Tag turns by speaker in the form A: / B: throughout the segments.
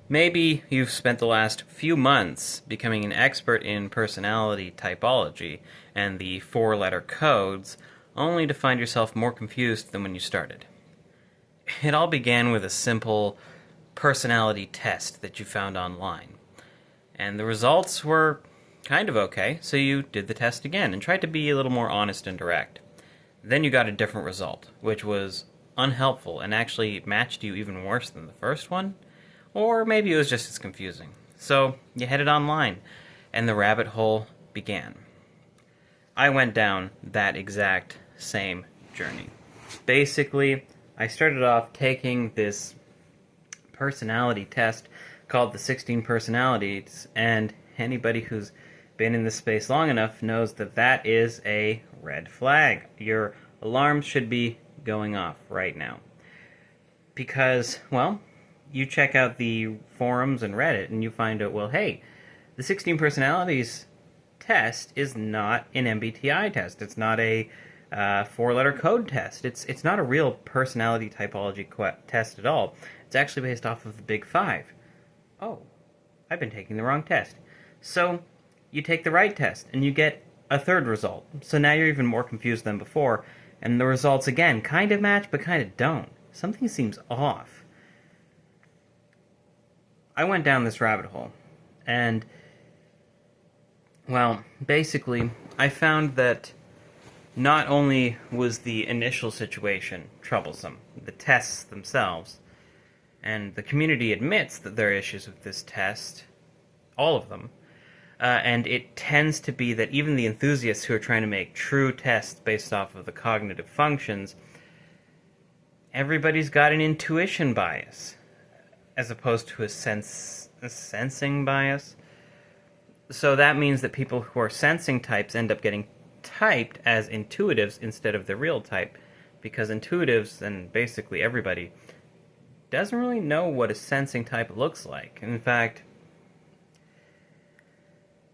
A: Maybe you've spent the last few months becoming an expert in personality typology and the four-letter codes, only to find yourself more confused than when you started. It all began with a simple personality test that you found online. And the results were kind of okay, so you did the test again and tried to be a little more honest and direct. Then you got a different result, which was unhelpful and actually matched you even worse than the first one. Or maybe it was just as confusing. So you headed online, and the rabbit hole began. I went down that exact same journey. Basically, I started off taking this personality test called the 16 Personalities, and anybody who's been in this space long enough knows that that is a red flag. Your alarms should be going off right now. Because, well, you check out the forums and Reddit and you find out, well, hey, the 16 Personalities test is not an MBTI test. It's not a four-letter code test. It's not a real personality typology test at all. It's actually based off of the Big Five. Oh, I've been taking the wrong test. So you take the right test and you get a third result. So now you're even more confused than before, and the results again kind of match but kind of don't. Something seems off. I went down this rabbit hole, and, well, basically, I found that not only was the initial situation troublesome, the tests themselves, and the community admits that there are issues with this test, all of them, and it tends to be that even the enthusiasts who are trying to make true tests based off of the cognitive functions, everybody's got an intuition bias, as opposed to a sensing bias. So that means that people who are sensing types end up getting typed as intuitives instead of the real type, because intuitives, and basically everybody, doesn't really know what a sensing type looks like. In fact,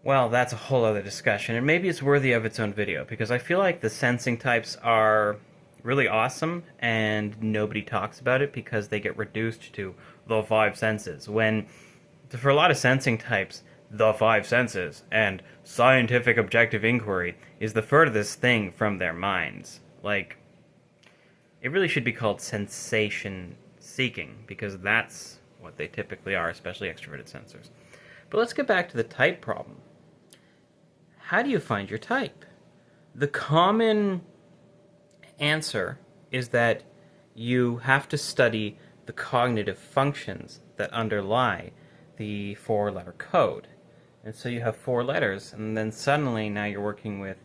A: well, that's a whole other discussion, and maybe it's worthy of its own video, because I feel like the sensing types are really awesome, and nobody talks about it because they get reduced to the five senses, when, for a lot of sensing types, the five senses and scientific objective inquiry is the furthest thing from their minds. Like, it really should be called sensation seeking, because that's what they typically are, especially extroverted sensors. But let's get back to the type problem. How do you find your type? The common answer is that you have to study the cognitive functions that underlie the four-letter code. And so you have four letters, and then suddenly now you're working with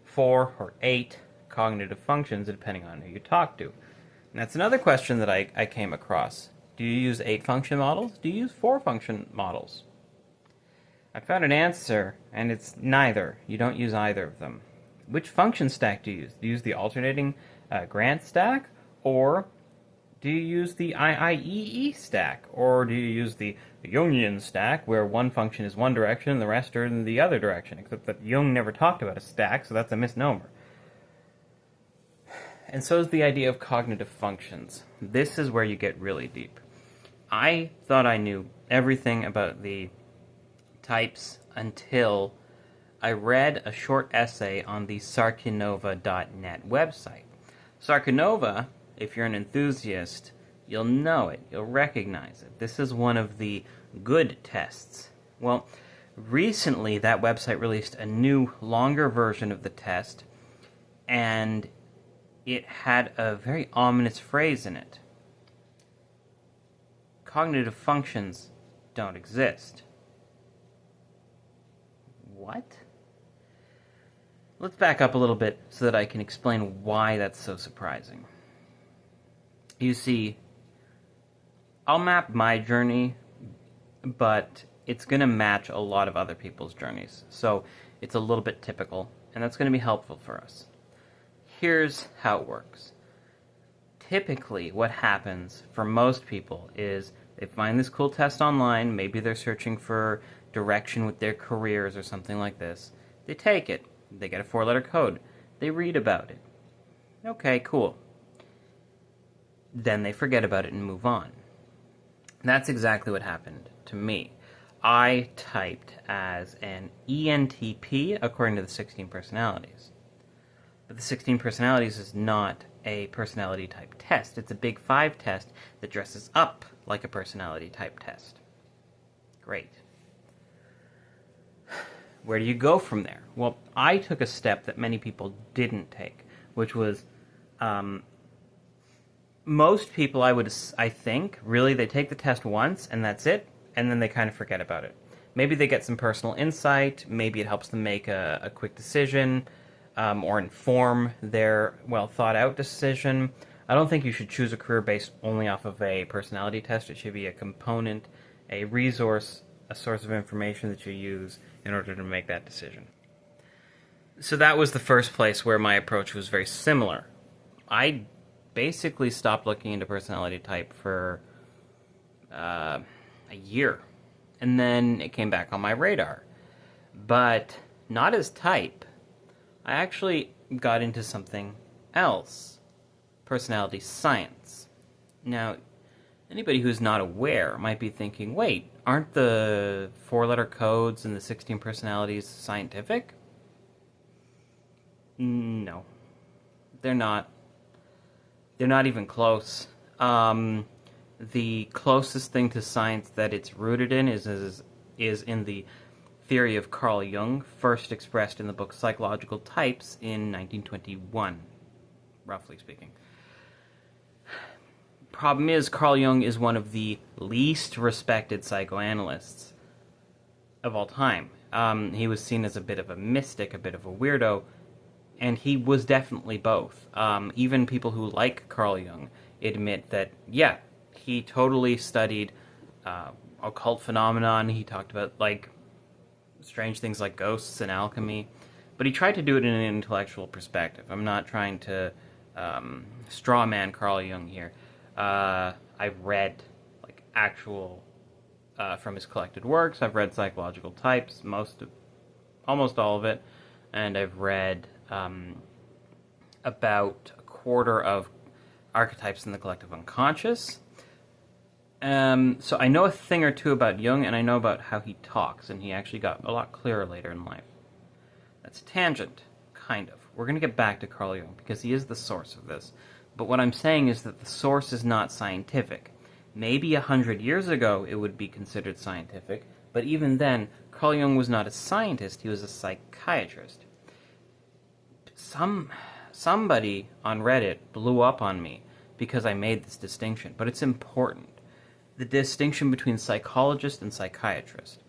A: 4 or 8 cognitive functions, depending on who you talk to. And that's another question that I came across. Do you use 8-function models? Do you use 4-function models? I found an answer, and it's neither. You don't use either of them. Which function stack do you use? Do you use the alternating Grant stack, or do you use the IIEE stack, or do you use the Jungian stack, where one function is one direction and the rest are in the other direction, except that Jung never talked about a stack, so that's a misnomer. And so is the idea of cognitive functions. This is where you get really deep. I thought I knew everything about the types until I read a short essay on the Sarkinova.net website. Sarkinova, if you're an enthusiast, you'll know it, you'll recognize it. This is one of the good tests. Well, recently that website released a new, longer version of the test, and it had a very ominous phrase in it. Cognitive functions don't exist. What? Let's back up a little bit so that I can explain why that's so surprising. You see, I'll map my journey, but it's going to match a lot of other people's journeys. So it's a little bit typical, and that's going to be helpful for us. Here's how it works. Typically, what happens for most people is they find this cool test online, maybe they're searching for direction with their careers or something like this. They take it, they get a 4-letter code, they read about it. Okay, cool. Then they forget about it and move on. That's exactly what happened to me. I typed as an ENTP according to the 16 personalities. But the 16 personalities is not a personality type test. It's a Big Five test that dresses up like a personality type test. Great. Where do you go from there? Well, I took a step that many people didn't take, which was most people, I think, really, they take the test once and that's it, and then they kind of forget about it. Maybe they get some personal insight, maybe it helps them make a quick decision, or inform their well-thought-out decision. I don't think you should choose a career based only off of a personality test. It should be a component, a resource, a source of information that you use in order to make that decision. So that was the first place where my approach was very similar. I basically stopped looking into personality type for a year, and then it came back on my radar. But not as type. I actually got into something else. Personality science. Now, anybody who's not aware might be thinking, wait, aren't the 4-letter codes and the 16 personalities scientific? No. They're not. They're not even close. The closest thing to science that it's rooted in is in the theory of Carl Jung, first expressed in the book Psychological Types in 1921, roughly speaking. Problem is, Carl Jung is one of the least respected psychoanalysts of all time. He was seen as a bit of a mystic, a bit of a weirdo, and he was definitely both. Even people who like Carl Jung admit that, yeah, he totally studied occult phenomenon. He talked about, strange things like ghosts and alchemy, but he tried to do it in an intellectual perspective. I'm not trying to straw man Carl Jung here. I've read actual from his collected works. I've read Psychological Types, almost all of it, and I've read about a quarter of Archetypes in the Collective Unconscious. So I know a thing or two about Jung, and I know about how he talks, and he actually got a lot clearer later in life. That's a tangent, kind of. We're going to get back to Carl Jung, because he is the source of this. But what I'm saying is that the source is not scientific. Maybe 100 years ago it would be considered scientific, but even then, Carl Jung was not a scientist, he was a psychiatrist. Somebody on Reddit blew up on me because I made this distinction, but it's important. The distinction between psychologist and psychiatrist.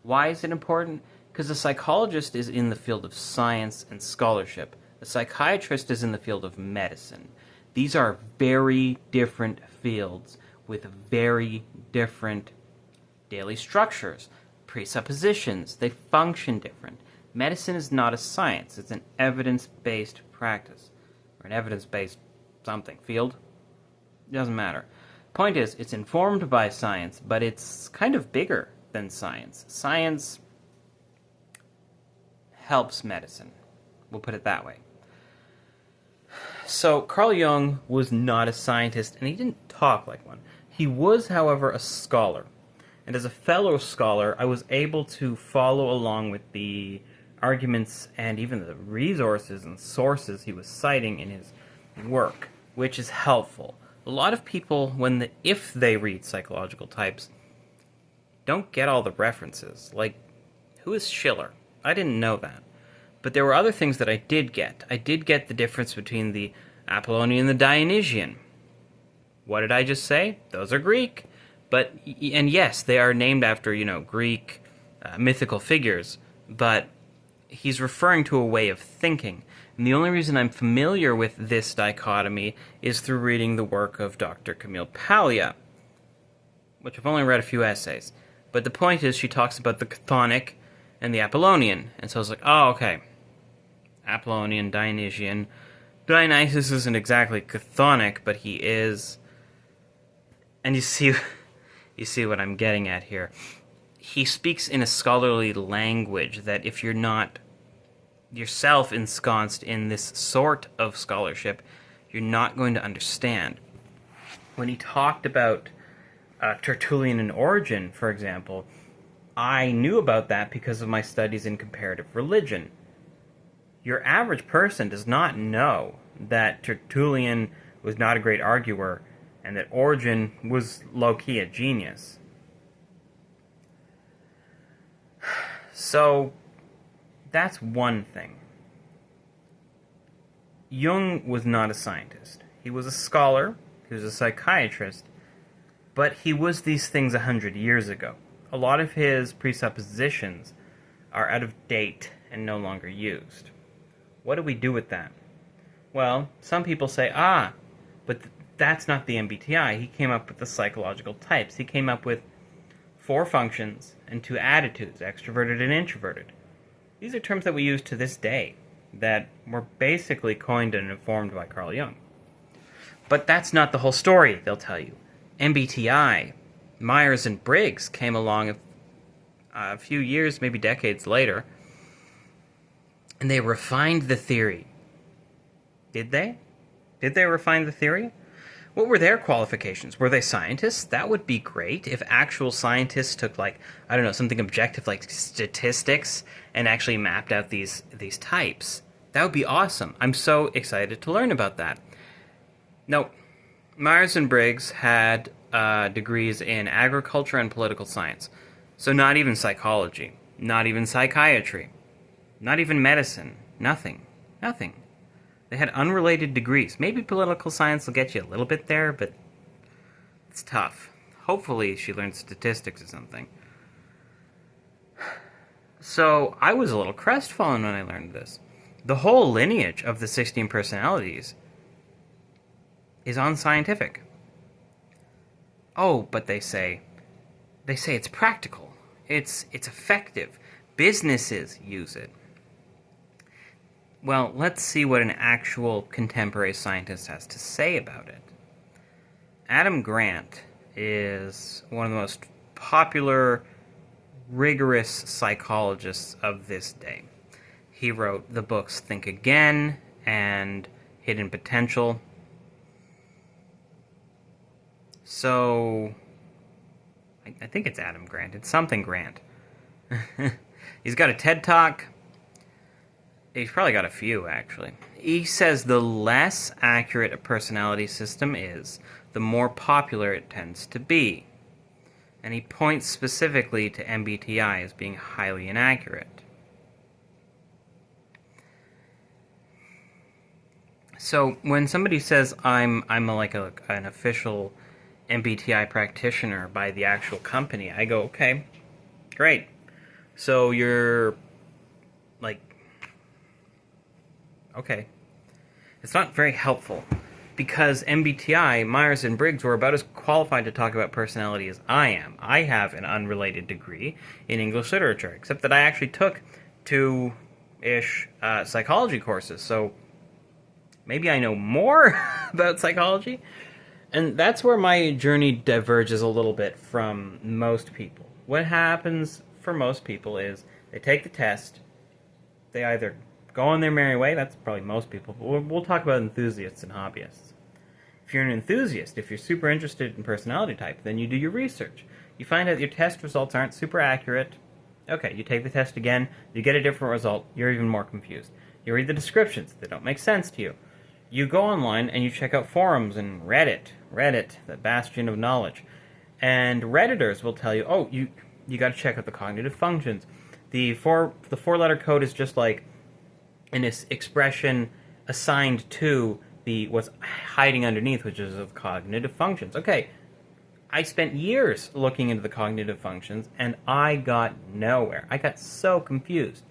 A: Why is it important? Because a psychologist is in the field of science and scholarship. A psychiatrist is in the field of medicine. These are very different fields with very different daily structures, presuppositions. They function different. Medicine is not a science. It's an evidence-based practice. Or an evidence-based something. Field? It doesn't matter. Point is, it's informed by science, but it's kind of bigger than science. Science helps medicine. We'll put it that way. So, Carl Jung was not a scientist, and he didn't talk like one. He was, however, a scholar. And as a fellow scholar, I was able to follow along with the arguments and even the resources and sources he was citing in his work, which is helpful. A lot of people, if they read Psychological Types, don't get all the references. Who is Schiller? I didn't know that. But there were other things that I did get. I did get the difference between the Apollonian and the Dionysian. What did I just say? Those are Greek. And yes, they are named after, Greek mythical figures, but he's referring to a way of thinking. And the only reason I'm familiar with this dichotomy is through reading the work of Dr. Camille Paglia, which I've only read a few essays. But the point is, she talks about the chthonic and the Apollonian. And so I was like, oh, okay. Apollonian, Dionysian. Dionysus isn't exactly chthonic, but he is. And you see what I'm getting at here. He speaks in a scholarly language that if you're not yourself ensconced in this sort of scholarship, you're not going to understand. When he talked about Tertullian and Origen, for example, I knew about that because of my studies in comparative religion. Your average person does not know that Tertullian was not a great arguer and that Origen was low-key a genius. So, that's one thing. Jung was not a scientist. He was a scholar, he was a psychiatrist, but he was these things 100 years ago. A lot of his presuppositions are out of date and no longer used. What do we do with that? Well, some people say, but that's not the MBTI. He came up with the psychological types. He came up with 4 functions and 2 attitudes, extroverted and introverted. These are terms that we use to this day that were basically coined and informed by Carl Jung. But that's not the whole story, they'll tell you. MBTI, Myers and Briggs came along a few years, maybe decades later, and they refined the theory. Did they? Did they refine the theory? What were their qualifications? Were they scientists? That would be great if actual scientists took, something objective like statistics and actually mapped out these types. That would be awesome. I'm so excited to learn about that. No, Myers and Briggs had degrees in agriculture and political science. So not even psychology, not even psychiatry, not even medicine, nothing. They had unrelated degrees. Maybe political science will get you a little bit there, but it's tough. Hopefully she learned statistics or something. So I was a little crestfallen when I learned this. The whole lineage of the 16 personalities is unscientific. Oh, but they say it's practical. It's effective. Businesses use it. Well, let's see what an actual contemporary scientist has to say about it. Adam Grant is one of the most popular, rigorous psychologists of this day. He wrote the books Think Again and Hidden Potential. So, I think it's Adam Grant. It's something Grant. He's got a TED Talk. He's probably got a few, actually. He says the less accurate a personality system is, the more popular it tends to be. And he points specifically to MBTI as being highly inaccurate. So when somebody says I'm an official MBTI practitioner by the actual company, I go, okay, great. So you're okay. It's not very helpful because MBTI, Myers and Briggs, were about as qualified to talk about personality as I am. I have an unrelated degree in English literature, except that I actually took 2-ish psychology courses, so maybe I know more about psychology. And that's where my journey diverges a little bit from most people. What happens for most people is they take the test, they either go on their merry way, that's probably most people, but we'll talk about enthusiasts and hobbyists. If you're an enthusiast, if you're super interested in personality type, then you do your research. You find out your test results aren't super accurate. Okay, you take the test again, you get a different result, you're even more confused. You read the descriptions, they don't make sense to you. You go online and you check out forums and Reddit, the bastion of knowledge. And Redditors will tell you, oh, you got to check out the cognitive functions. The 4-letter code is just like an expression assigned to what's hiding underneath, which is of cognitive functions. Okay, I spent years looking into the cognitive functions, and I got nowhere. I got so confused.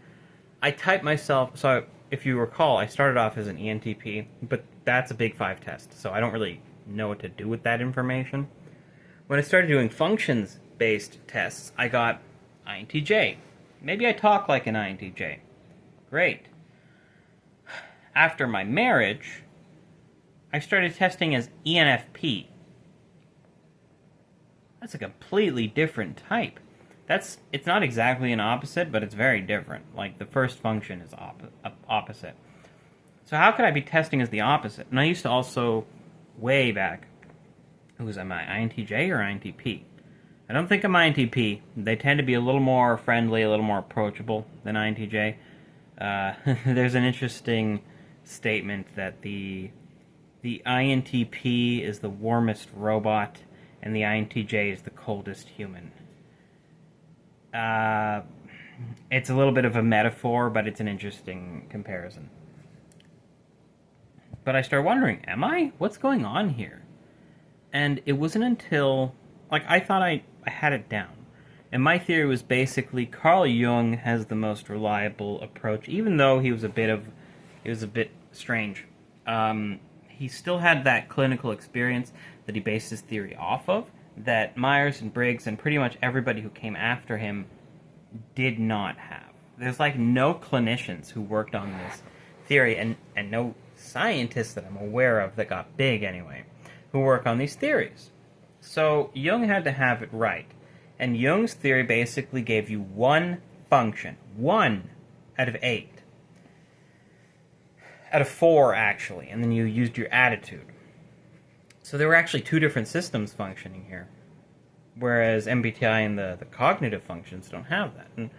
A: I typed myself, so if you recall, I started off as an ENTP, but that's a Big 5 test, so I don't really know what to do with that information. When I started doing functions-based tests, I got INTJ. Maybe I talk like an INTJ. Great. After my marriage, I started testing as ENFP. That's a completely different type. It's not exactly an opposite, but it's very different. Like, the first function is opposite. So how could I be testing as the opposite? And I used to also, way back, Am I INTJ or INTP? I don't think I'm INTP. They tend to be a little more friendly, a little more approachable than INTJ. There's an interesting statement that the INTP is the warmest robot and the INTJ is the coldest human. It's a little bit of a metaphor, but it's an interesting comparison. But I started wondering, am I? What's going on here? And it wasn't until, I thought I had it down. And my theory was basically Carl Jung has the most reliable approach, even though he was a bit strange. He still had that clinical experience that he based his theory off of, that Myers and Briggs and pretty much everybody who came after him did not have. There's no clinicians who worked on this theory, and no scientists that I'm aware of that got big anyway, who work on these theories. So Jung had to have it right. And Jung's theory basically gave you one function. 1 out of 8. Out of 4, actually. And then you used your attitude. So there were actually 2 different systems functioning here. Whereas MBTI and the cognitive functions don't have that. And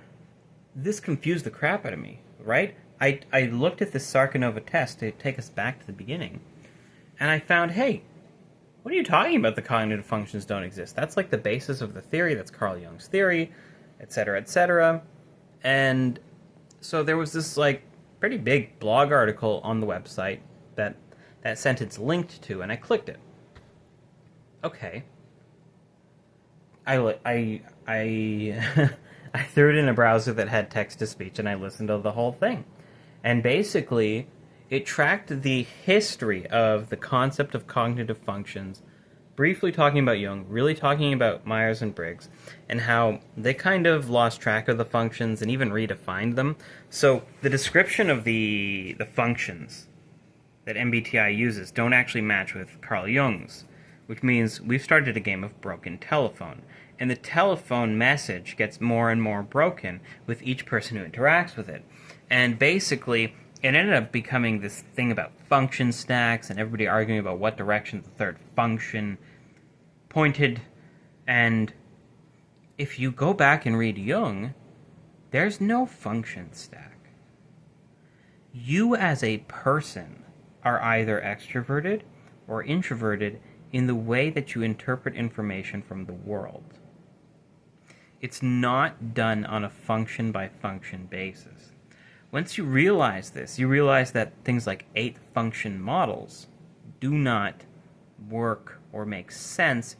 A: this confused the crap out of me, right? I looked at this Sarkonova test to take us back to the beginning. And I found, hey, what are you talking about? The cognitive functions don't exist. That's the basis of the theory. That's Carl Jung's theory, etc., etc. And so there was this pretty big blog article on the website that sentence linked to, and I clicked it. Okay. I I threw it in a browser that had text to speech, and I listened to the whole thing. And basically, it tracked the history of the concept of cognitive functions, briefly talking about Jung, really talking about Myers and Briggs, and how they kind of lost track of the functions and even redefined them. So the description of the functions that MBTI uses don't actually match with Carl Jung's, which means we've started a game of broken telephone. And the telephone message gets more and more broken with each person who interacts with it. And basically, it ended up becoming this thing about function stacks and everybody arguing about what direction the third function pointed. And if you go back and read Jung, there's no function stack. You as a person are either extroverted or introverted in the way that you interpret information from the world. It's not done on a function-by-function basis. Once you realize this, you realize that things like 8-function models do not work or make sense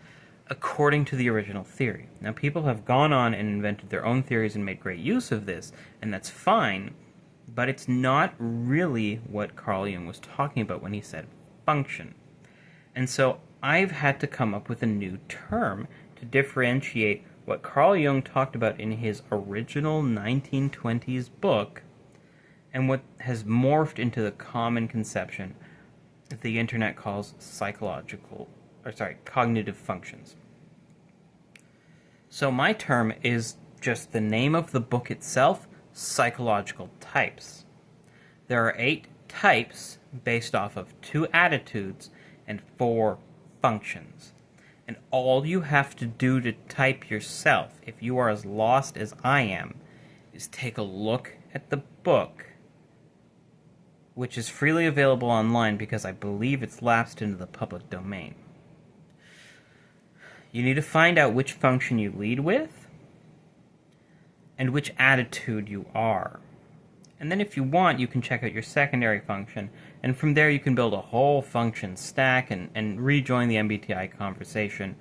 A: according to the original theory. Now, people have gone on and invented their own theories and made great use of this, and that's fine, but it's not really what Carl Jung was talking about when he said function. And so I've had to come up with a new term to differentiate what Carl Jung talked about in his original 1920s book and what has morphed into the common conception that the internet calls cognitive functions. So my term is just the name of the book itself, Psychological Types. There are 8 types based off of 2 attitudes and 4 functions. And all you have to do to type yourself, if you are as lost as I am, is take a look at the book, which is freely available online because I believe it's lapsed into the public domain. You need to find out which function you lead with and which attitude you are. And then if you want, you can check out your secondary function, and from there you can build a whole function stack and rejoin the MBTI conversation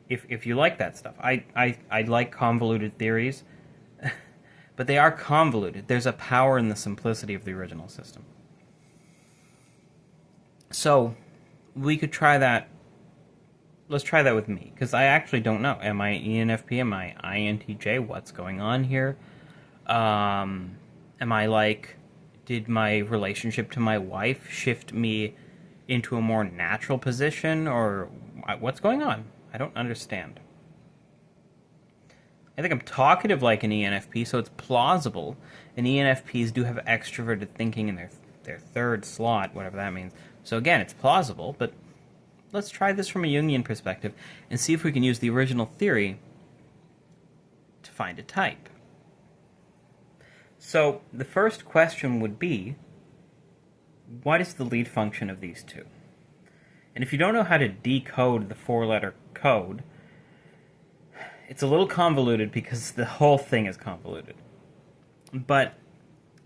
A: if you like that stuff. I like convoluted theories, but they are convoluted. There's a power in the simplicity of the original system. So we could try that. Let's try that with me, because I actually don't know. Am I ENFP? Am I INTJ? What's going on here? Am I did my relationship to my wife shift me into a more natural position, or what's going on? I don't understand. I think I'm talkative like an ENFP, so it's plausible. And ENFPs do have extroverted thinking in their third slot, whatever that means. So again, it's plausible, but let's try this from a Jungian perspective and see if we can use the original theory to find a type. So the first question would be, what is the lead function of these two? And if you don't know how to decode the four-letter code, it's a little convoluted because the whole thing is convoluted. But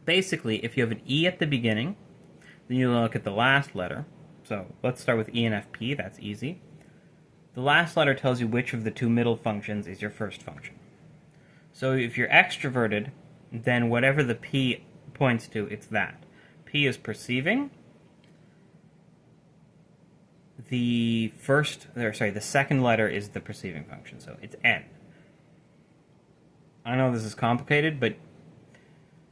A: basically, if you have an E at the beginning, then you look at the last letter. So let's start with ENFP, that's easy. The last letter tells you which of the two middle functions is your first function. So if you're extroverted, then whatever the P points to, it's that. P is perceiving. The second letter is the perceiving function, so it's N. I know this is complicated, but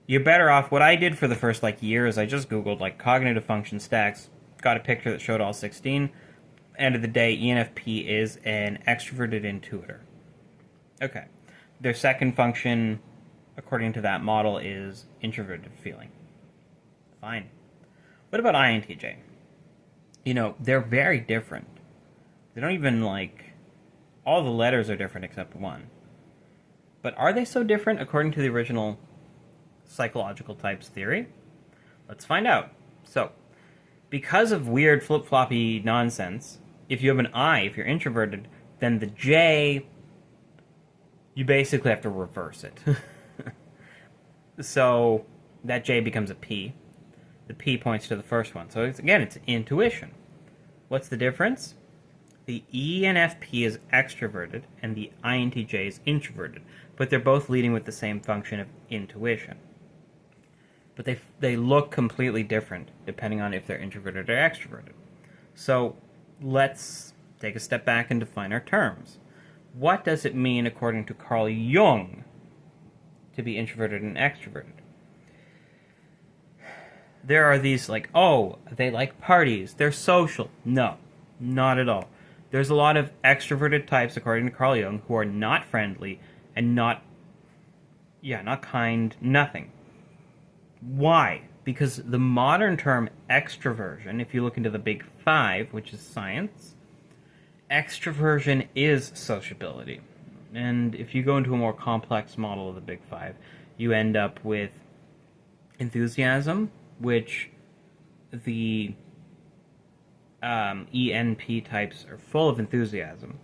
A: you're better off. What I did for the first year is I just Googled cognitive function stacks, got a picture that showed all 16. End of the day, ENFP is an extroverted intuitor. Okay. Their second function, according to that model, is introverted feeling. Fine. What about INTJ? They're very different. They don't even all the letters are different except one. But are they so different according to the original psychological types theory? Let's find out. So, because of weird flip-floppy nonsense, if you have an I, if you're introverted, then the J, you basically have to reverse it. So, that J becomes a P. The P points to the first one. So, it's intuition. What's the difference? The ENFP is extroverted, and the INTJ is introverted. But they're both leading with the same function of intuition. But they look completely different depending on if they're introverted or extroverted. So let's take a step back and define our terms. What does it mean, according to Carl Jung, to be introverted and extroverted? There are these they like parties, they're social. No, not at all. There's a lot of extroverted types, according to Carl Jung, who are not friendly and not kind, nothing. Why? Because the modern term extroversion, if you look into the Big Five, which is science, extroversion is sociability. And if you go into a more complex model of the Big Five, you end up with enthusiasm, which the ENP types are full of enthusiasm.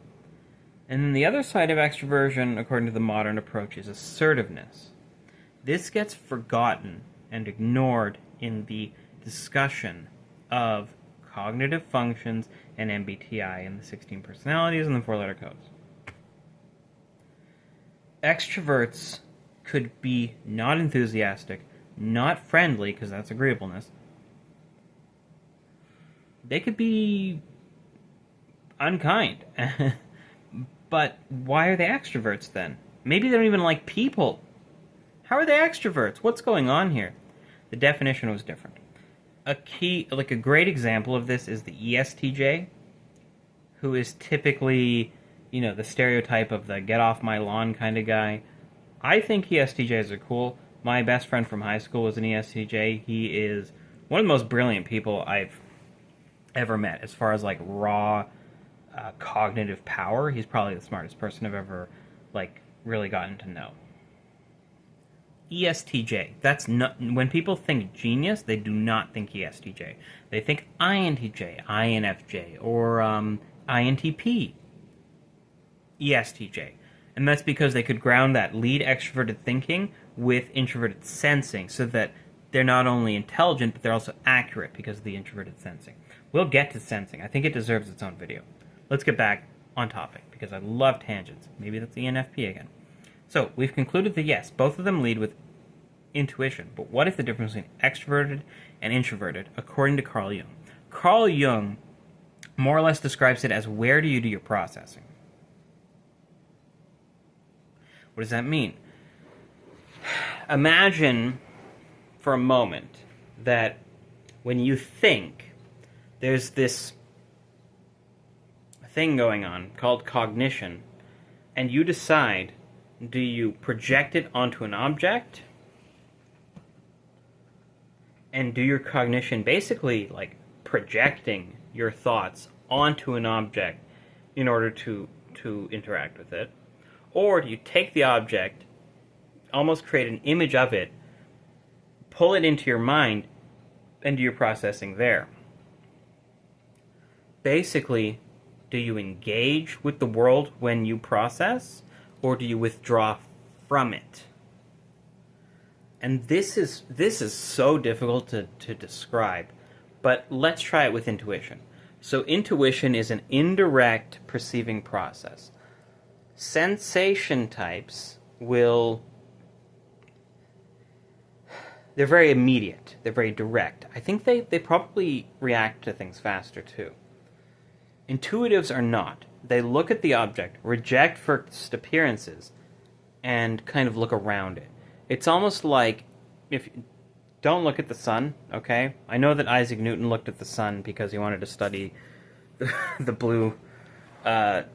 A: And then the other side of extroversion, according to the modern approach, is assertiveness. This gets forgotten and ignored in the discussion of cognitive functions and MBTI and the 16 personalities and the four-letter codes. Extroverts could be not enthusiastic, not friendly, because that's agreeableness. They could be unkind. But why are they extroverts then? Maybe they don't even like people. How are they extroverts? What's going on here? The definition was different. A great example of this is the ESTJ, who is typically, the stereotype of the get off my lawn kind of guy. I think ESTJs are cool. My best friend from high school was an ESTJ. He is one of the most brilliant people I've ever met as far as raw cognitive power. He's probably the smartest person I've ever really gotten to know. ESTJ. That's not, when people think genius, they do not think ESTJ. They think INTJ, INFJ, or INTP. ESTJ. And that's because they could ground that lead extroverted thinking with introverted sensing, so that they're not only intelligent, but they're also accurate because of the introverted sensing. We'll get to sensing. I think it deserves its own video. Let's get back on topic, because I love tangents. Maybe that's ENFP again. So, we've concluded that yes, both of them lead with intuition, but what is the difference between extroverted and introverted, according to Carl Jung? Carl Jung more or less describes it as, where do you do your processing? What does that mean? Imagine for a moment that when you think, there's this thing going on called cognition, and you decide, do you project it onto an object and do your cognition basically projecting your thoughts onto an object in order to interact with it? Or do you take the object, almost create an image of it, pull it into your mind, and do your processing there? Basically, do you engage with the world when you process, or do you withdraw from it? And this is so difficult to describe, but let's try it with intuition. So intuition is an indirect perceiving process. Sensation types they're very immediate, they're very direct. I think they probably react to things faster too. Intuitives are not. They look at the object, reject first appearances, and kind of look around it. It's almost like, if don't look at the sun, okay? I know that Isaac Newton looked at the sun because he wanted to study the blue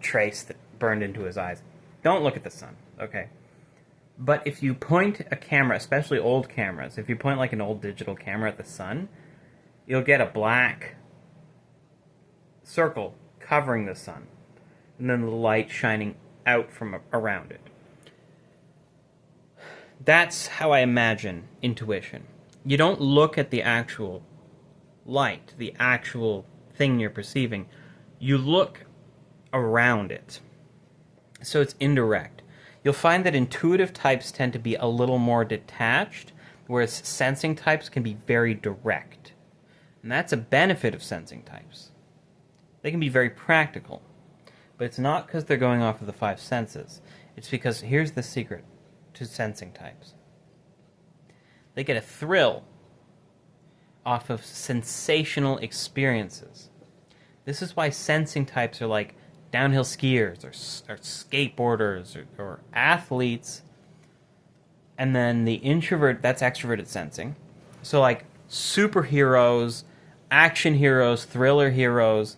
A: trace that burned into his eyes. Don't look at the sun, okay? But if you point a camera, especially old cameras, if you point like an old digital camera at the sun, you'll get a black circle covering the sun, and then the light shining out from around it. That's how I imagine intuition. You don't look at the actual light, the actual thing you're perceiving. You look around it. So it's indirect. You'll find that intuitive types tend to be a little more detached, whereas sensing types can be very direct. And that's a benefit of sensing types. They can be very practical. But it's not because they're going off of the five senses. It's because, here's the secret to sensing types. They get a thrill off of sensational experiences. This is why sensing types are like downhill skiers or skateboarders or athletes. And then the introvert, that's extroverted sensing. So like superheroes, action heroes, thriller heroes.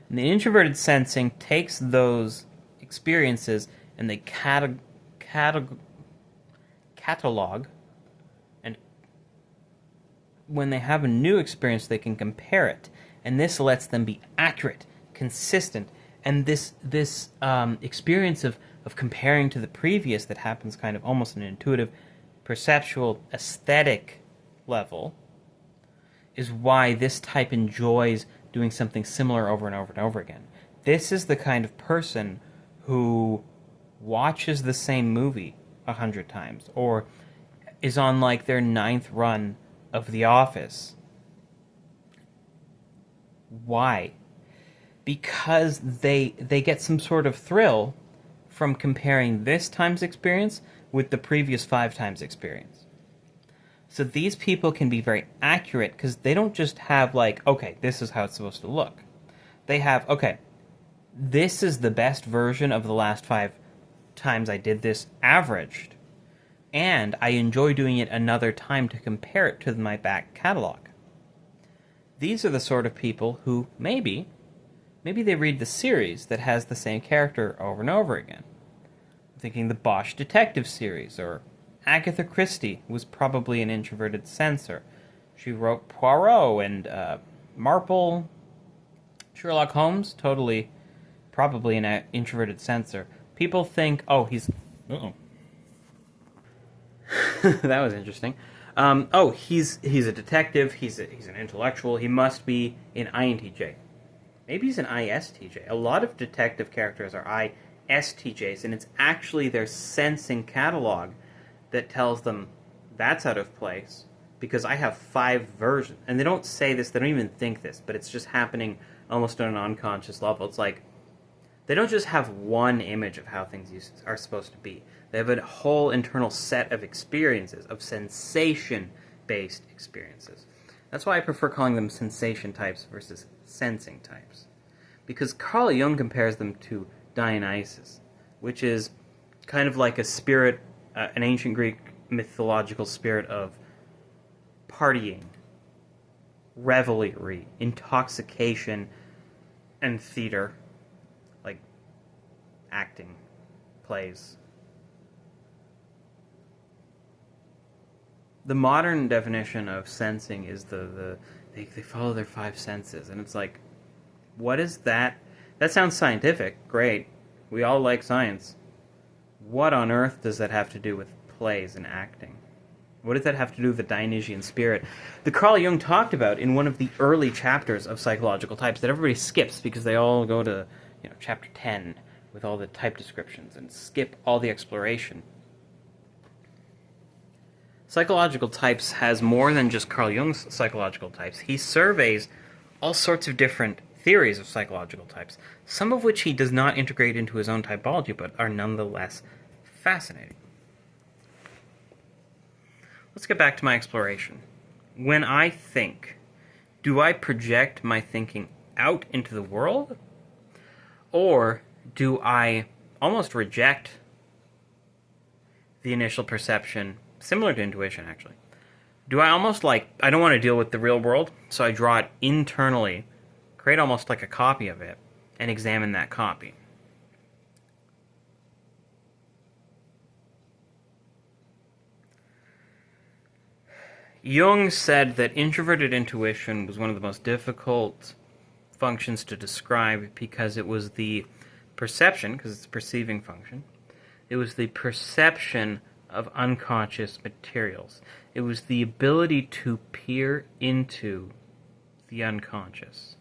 A: And the introverted sensing takes those experiences and they catalog, and when they have a new experience, they can compare it. And this lets them be accurate, consistent, and this experience of comparing to the previous that happens kind of almost on an intuitive, perceptual, aesthetic level is why this type enjoys doing something similar over and over and over again. This is the kind of person who watches the same movie 100 times, or is on like their 9th run of The Office. Why? Because they get some sort of thrill from comparing this time's experience with the previous 5 times experience. So these people can be very accurate because they don't just have like, okay, this is how it's supposed to look. They have, okay, this is the best version of the last 5 times I did this averaged, and I enjoy doing it another time to compare it to my back catalog. These are the sort of people who maybe they read the series that has the same character over and over again. I'm thinking the Bosch Detective series, or Agatha Christie was probably an introverted censor. She wrote Poirot and Marple. Sherlock Holmes, probably an introverted censor. People think, oh, he's... Uh-oh. That was interesting. He's a detective, he's an intellectual, he must be an INTJ. Maybe he's an ISTJ. A lot of detective characters are ISTJs, and it's actually their sensing catalog that tells them that's out of place, because I have 5 versions. And they don't say this, they don't even think this, but it's just happening almost on an unconscious level. It's like, they don't just have one image of how things are supposed to be. They have a whole internal set of experiences, of sensation-based experiences. That's why I prefer calling them sensation types versus sensing types. Because Carl Jung compares them to Dionysus, which is kind of like a spirit, an ancient Greek mythological spirit of partying, revelry, intoxication, and theater, like acting, plays. The modern definition of sensing is they follow their 5 senses, and it's like, What is that? That sounds scientific. Great. We all like science. What on earth does that have to do with plays and acting? What does that have to do with the Dionysian spirit that Carl Jung talked about in one of the early chapters of Psychological Types that everybody skips because they all go to, chapter 10 with all the type descriptions and skip all the exploration? Psychological Types has more than just Carl Jung's psychological types. He surveys all sorts of different theories of psychological types, some of which he does not integrate into his own typology, but are nonetheless fascinating. Let's get back to my exploration. When I think, do I project my thinking out into the world? Or do I almost reject the initial perception, similar to intuition actually? Do I almost I don't want to deal with the real world, so I draw it internally, create almost like a copy of it, and examine that copy? Jung said that introverted intuition was one of the most difficult functions to describe because it was the perception, because it's a perceiving function, it was the perception of unconscious materials. It was the ability to peer into the unconscious.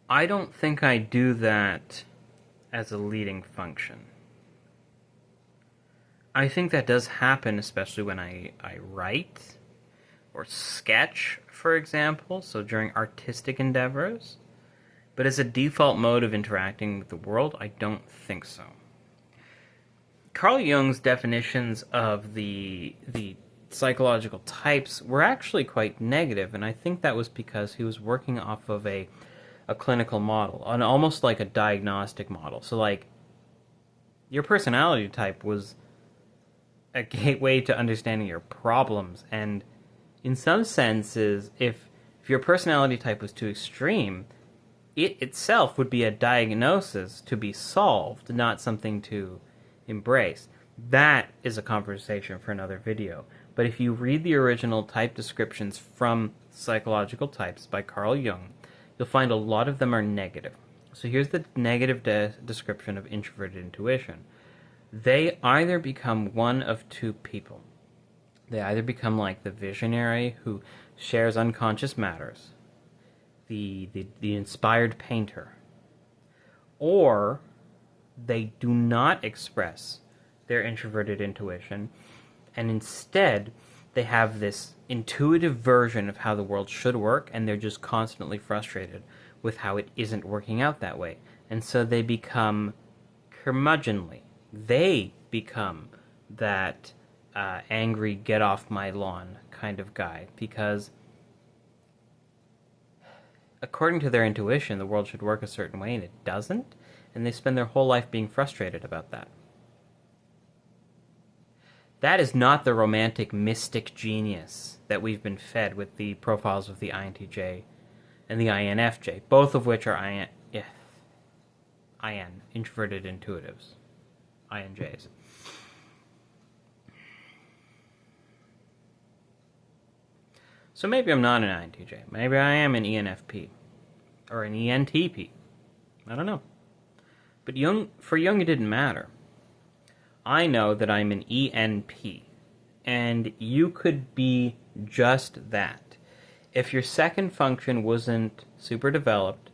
A: I don't think I do that as a leading function. I think that does happen, especially when I write or sketch, for example, so during artistic endeavors. But as a default mode of interacting with the world, I don't think so. Carl Jung's definitions of the psychological types were actually quite negative, and I think that was because he was working off of a clinical model, almost like a diagnostic model. So, your personality type was a gateway to understanding your problems, and in some senses, if your personality type was too extreme, it itself would be a diagnosis to be solved, not something to embrace. That is a conversation for another video. But if you read the original type descriptions from Psychological Types by Carl Jung, you'll find a lot of them are negative. So here's the negative description of introverted intuition. They either become one of two people. They either become like the visionary who shares unconscious matters, the inspired painter, or they do not express their introverted intuition, and instead they have this intuitive version of how the world should work, and they're just constantly frustrated with how it isn't working out that way. And so they become curmudgeonly. They become that angry, get off my lawn kind of guy, because according to their intuition, the world should work a certain way, and it doesn't, and they spend their whole life being frustrated about that. That is not the romantic mystic genius that we've been fed with the profiles of the INTJ and the INFJ, both of which are introverted intuitives. INJs. So maybe I'm not an INTJ. Maybe I am an ENFP. Or an ENTP. I don't know. But for Jung, it didn't matter. I know that I'm an ENP. And you could be just that. If your second function wasn't super developed,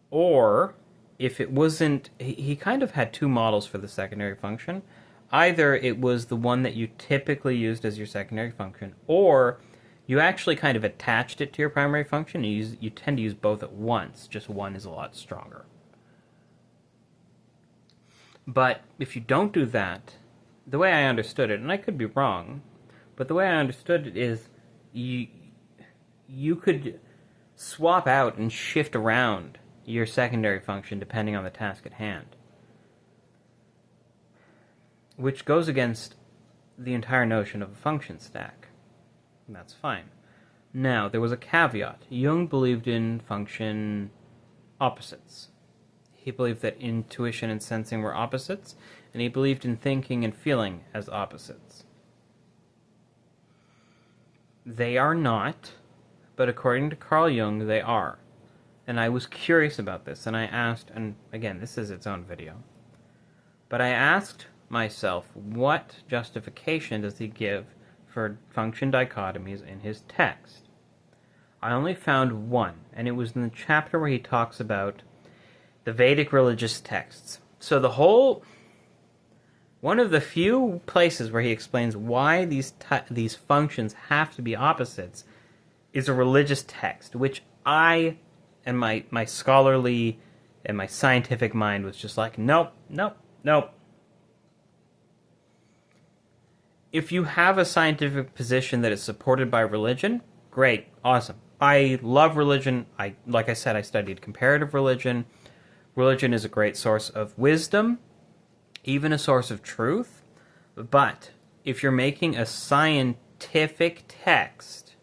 A: or if it wasn't, he kind of had two models for the secondary function. Either it was the one that you typically used as your secondary function, or you actually kind of attached it to your primary function. You tend to use both at once, just one is a lot stronger. But if you don't do that, the way I understood it, and I could be wrong, but the way I understood it is you could swap out and shift around your secondary function depending on the task at hand, which goes against the entire notion of a function stack. And that's fine. Now, there was a caveat. Jung believed in function opposites. He believed that intuition and sensing were opposites, and he believed in thinking and feeling as opposites. They are not, but according to Carl Jung, they are. And I was curious about this, and I asked, and again, this is its own video, but I asked myself, what justification does he give for function dichotomies in his text? I only found one, and it was in the chapter where he talks about the Vedic religious texts. So one of the few places where he explains why these functions have to be opposites is a religious text, which I and my scholarly and my scientific mind was just like, nope, nope, nope. If you have a scientific position that is supported by religion, great, awesome. I love religion. Like I said, I studied comparative religion. Religion is a great source of wisdom, even a source of truth. But if you're making a scientific text,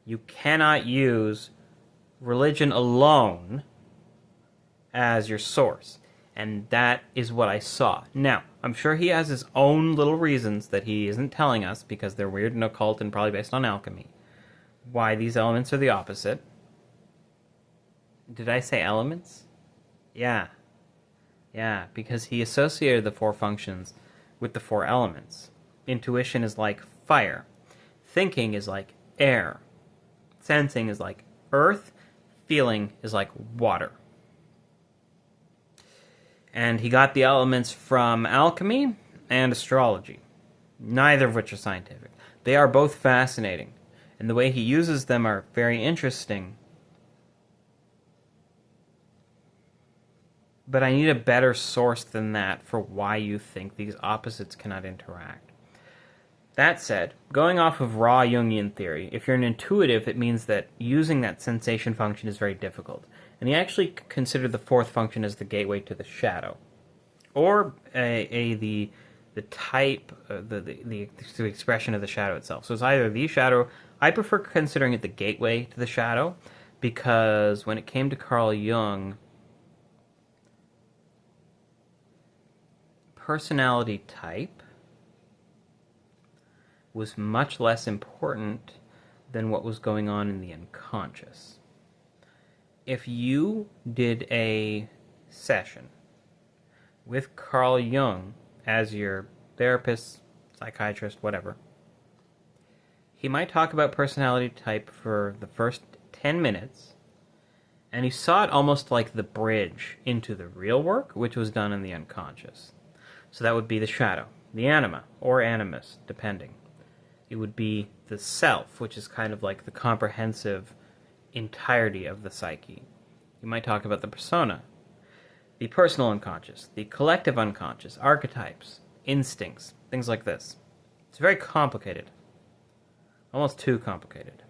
A: you cannot use religion alone as your source. And that is what I saw. Now, I'm sure he has his own little reasons that he isn't telling us, because they're weird and occult and probably based on alchemy, why these elements are the opposite. Did I say elements? Yeah. Yeah, because he associated the 4 functions with the 4 elements. Intuition is like fire. Thinking is like air. Sensing is like earth. Feeling is like water. And he got the elements from alchemy and astrology, neither of which are scientific. They are both fascinating, and the way he uses them are very interesting. But I need a better source than that for why you think these opposites cannot interact. That said, going off of raw Jungian theory, if you're an intuitive, it means that using that sensation function is very difficult. And he actually considered the 4th function as the gateway to the shadow, or the type, the expression of the shadow itself. So it's either the shadow. I prefer considering it the gateway to the shadow, because when it came to Carl Jung, personality type was much less important than what was going on in the unconscious. If you did a session with Carl Jung as your therapist, psychiatrist, whatever, he might talk about personality type for the first 10 minutes, and he saw it almost like the bridge into the real work, which was done in the unconscious. So that would be the shadow, the anima, or animus, depending. It would be the self, which is kind of like the comprehensive entirety of the psyche. You might talk about the persona, the personal unconscious, the collective unconscious, archetypes, instincts, things like this. It's very complicated. Almost too complicated.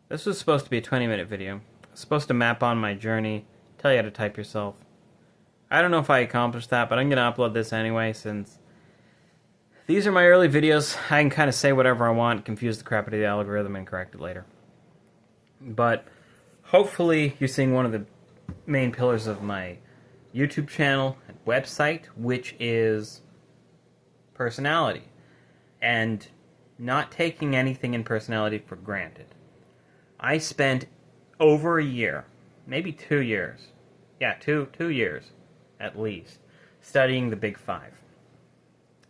A: This was supposed to be a 20-minute video. It's supposed to map on my journey, tell you how to type yourself. I don't know if I accomplished that, but I'm going to upload this anyway, since these are my early videos. I can kind of say whatever I want, confuse the crap out of the algorithm, and correct it later. But hopefully you're seeing one of the main pillars of my YouTube channel and website, which is personality, and not taking anything in personality for granted. I spent over a year, maybe 2 years, yeah, two years at least, studying the Big Five.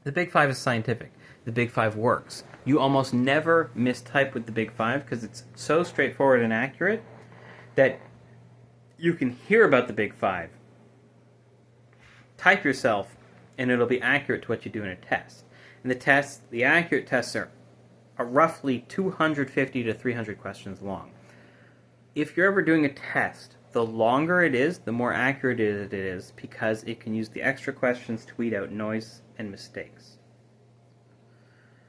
A: The Big Five is scientific. The Big Five works. You almost never mistype with the Big Five because it's so straightforward and accurate that you can hear about the Big Five, type yourself, and it'll be accurate to what you do in a test. And the accurate tests are roughly 250 to 300 questions long. If you're ever doing a test, the longer it is, the more accurate it is, because it can use the extra questions to weed out noise and mistakes.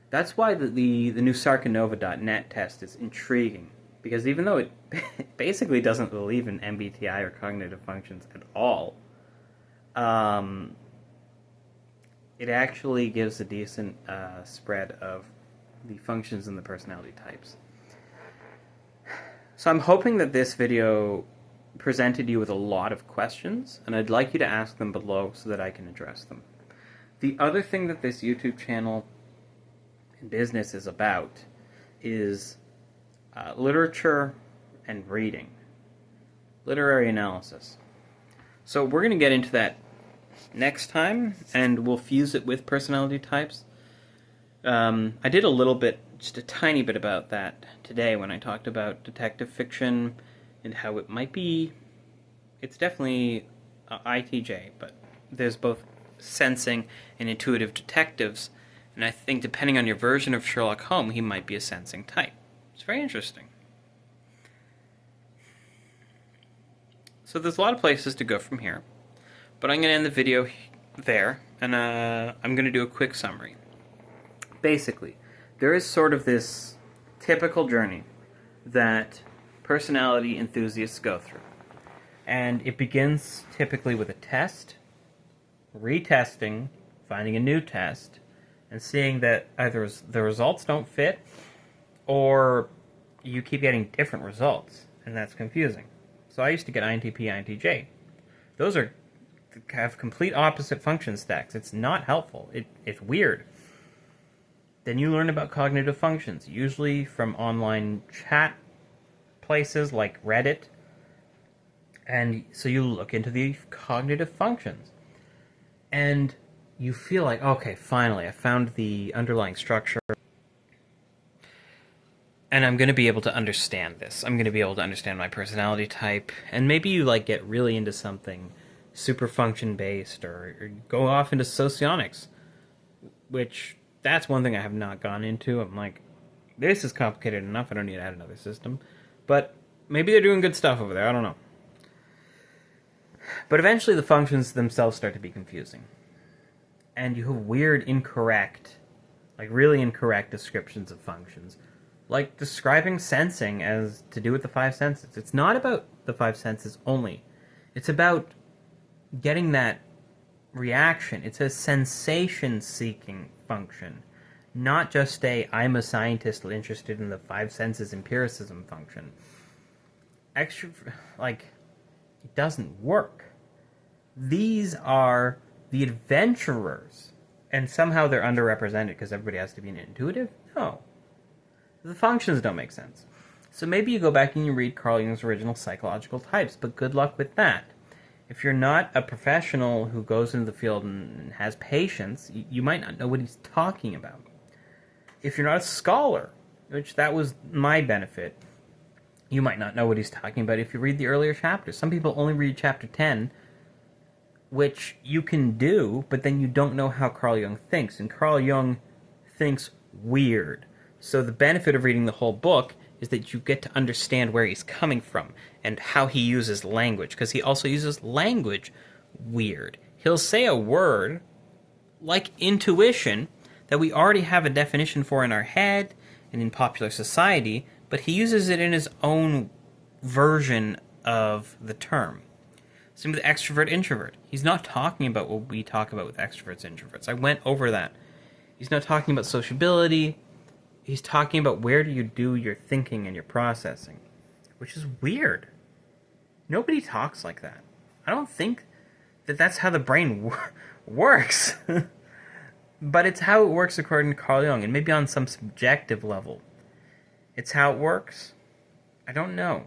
A: That's why the new Sarkanova.net test is intriguing, because even though it basically doesn't believe in MBTI or cognitive functions at all, it actually gives a decent spread of the functions and the personality types. So I'm hoping that this video presented you with a lot of questions, and I'd like you to ask them below so that I can address them. The other thing that this YouTube channel and business is about is literature and reading. Literary analysis. So we're going to get into that next time, and we'll fuse it with personality types. I did a little bit, just a tiny bit about that today when I talked about detective fiction and how it might be, it's definitely ITJ, but there's both sensing and intuitive detectives, and I think depending on your version of Sherlock Holmes, he might be a sensing type. It's very interesting. So there's a lot of places to go from here, but I'm going to end the video there, and I'm going to do a quick summary. Basically, there is sort of this typical journey that personality enthusiasts go through, and it begins typically with a test, retesting, finding a new test, and seeing that either the results don't fit, or you keep getting different results, and that's confusing. So I used to get INTP, INTJ. Those have complete opposite function stacks. It's not helpful. It's weird. Then you learn about cognitive functions, usually from online chat places like Reddit. And so you look into the cognitive functions. And you feel like, okay, finally, I found the underlying structure. And I'm going to be able to understand this. I'm going to be able to understand my personality type. And maybe you get really into something super function-based, or go off into socionics, which that's one thing I have not gone into. I'm like, this is complicated enough. I don't need to add another system. But maybe they're doing good stuff over there. I don't know. But eventually the functions themselves start to be confusing. And you have weird, incorrect, really incorrect descriptions of functions. Like describing sensing as to do with the five senses. It's not about the five senses only. It's about getting that reaction. It's a sensation-seeking function, not just I'm a scientist interested in the five senses empiricism function. It doesn't work. These are the adventurers, and somehow they're underrepresented because everybody has to be an intuitive? No. The functions don't make sense. So maybe you go back and you read Carl Jung's original psychological types, but good luck with that. If you're not a professional who goes into the field and has patience, you might not know what he's talking about. If you're not a scholar, which that was my benefit, you might not know what he's talking about if you read the earlier chapters. Some people only read chapter 10, which you can do, but then you don't know how Carl Jung thinks. And Carl Jung thinks weird. So the benefit of reading the whole book is that you get to understand where he's coming from and how he uses language, because he also uses language weird. He'll say a word like intuition that we already have a definition for in our head and in popular society, but he uses it in his own version of the term. Same with extrovert, introvert. He's not talking about what we talk about with extroverts, introverts. I went over that. He's not talking about sociability. He's talking about where do you do your thinking and your processing, which is weird. Nobody talks like that. I don't think that that's how the brain works. But it's how it works according to Carl Jung, and maybe on some subjective level. It's how it works. I don't know.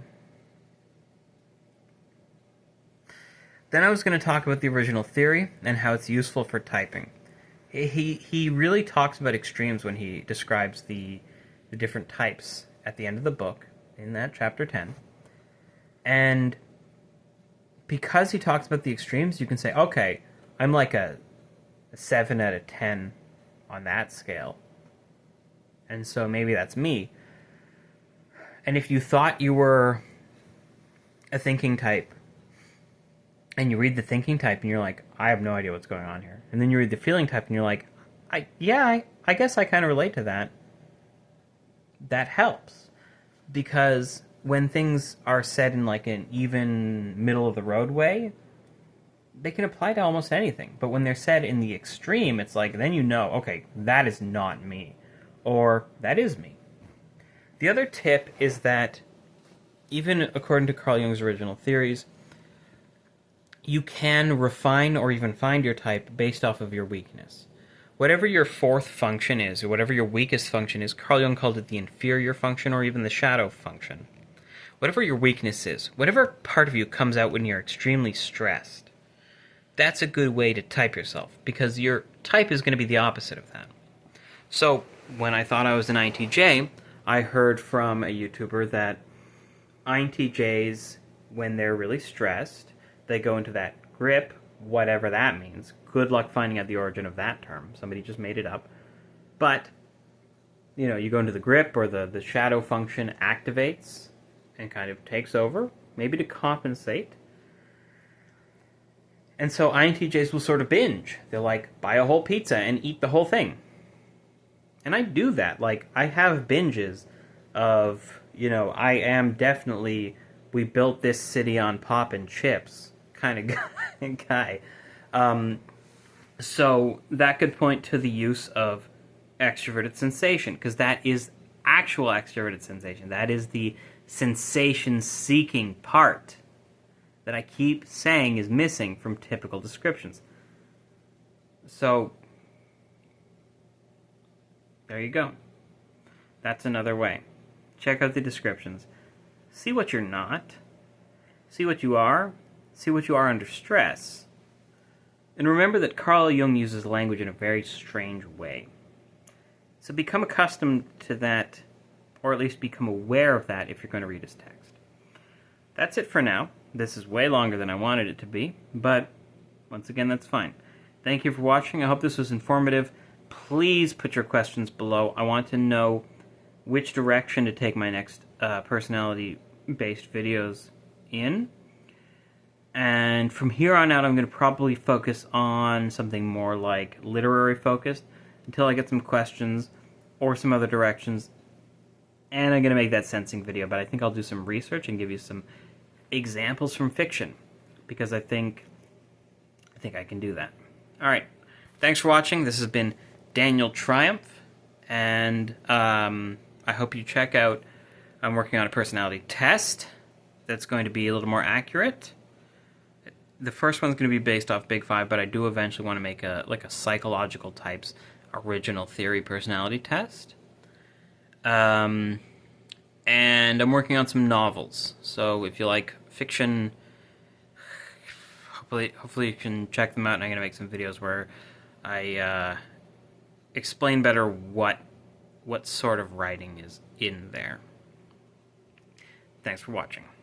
A: Then I was going to talk about the original theory and how it's useful for typing. He really talks about extremes when he describes the different types at the end of the book, in that chapter 10. And because he talks about the extremes, you can say, okay, I'm like a 7 out of 10 on that scale. And so maybe that's me. And if you thought you were a thinking type, and you read the thinking type and you're like, I have no idea what's going on here. And then you read the feeling type and you're like, I guess I kind of relate to that. That helps. Because when things are said in an even middle of the road way, they can apply to almost anything. But when they're said in the extreme, it's then you know, okay, that is not me. Or that is me. The other tip is that, even according to Carl Jung's original theories, you can refine or even find your type based off of your weakness. Whatever your fourth function is, or whatever your weakest function is, Carl Jung called it the inferior function or even the shadow function. Whatever your weakness is, whatever part of you comes out when you're extremely stressed, that's a good way to type yourself, because your type is going to be the opposite of that. So, when I thought I was an INTJ, I heard from a YouTuber that INTJs, when they're really stressed, they go into that grip, whatever that means. Good luck finding out the origin of that term. Somebody just made it up. But, you go into the grip, or the shadow function activates and kind of takes over, maybe to compensate. And so INTJs will sort of binge. They'll buy a whole pizza and eat the whole thing. And I do that. I have binges of, I am definitely, we built this city on pop and chips kind of guy. So that could point to the use of extroverted sensation, because that is actual extroverted sensation. That is the sensation-seeking part that I keep saying is missing from typical descriptions. So, there you go. That's another way. Check out the descriptions. See what you're not. See what you are. See what you are under stress. And remember that Carl Jung uses language in a very strange way. So become accustomed to that, or at least become aware of that if you're going to read his text. That's it for now. This is way longer than I wanted it to be, but once again, that's fine. Thank you for watching. I hope this was informative. Please put your questions below. I want to know which direction to take my next personality-based videos in. And from here on out, I'm going to probably focus on something more literary focused until I get some questions or some other directions. And I'm going to make that sensing video, but I think I'll do some research and give you some examples from fiction, because I think I can do that. Alright, thanks for watching. This has been Daniel Triumph, and I hope you check out, I'm working on a personality test that's going to be a little more accurate. The first one's going to be based off Big Five, but I do eventually want to make a psychological types original theory personality test. And I'm working on some novels, so if you like fiction, hopefully you can check them out, and I'm going to make some videos where I explain better what sort of writing is in there. Thanks for watching.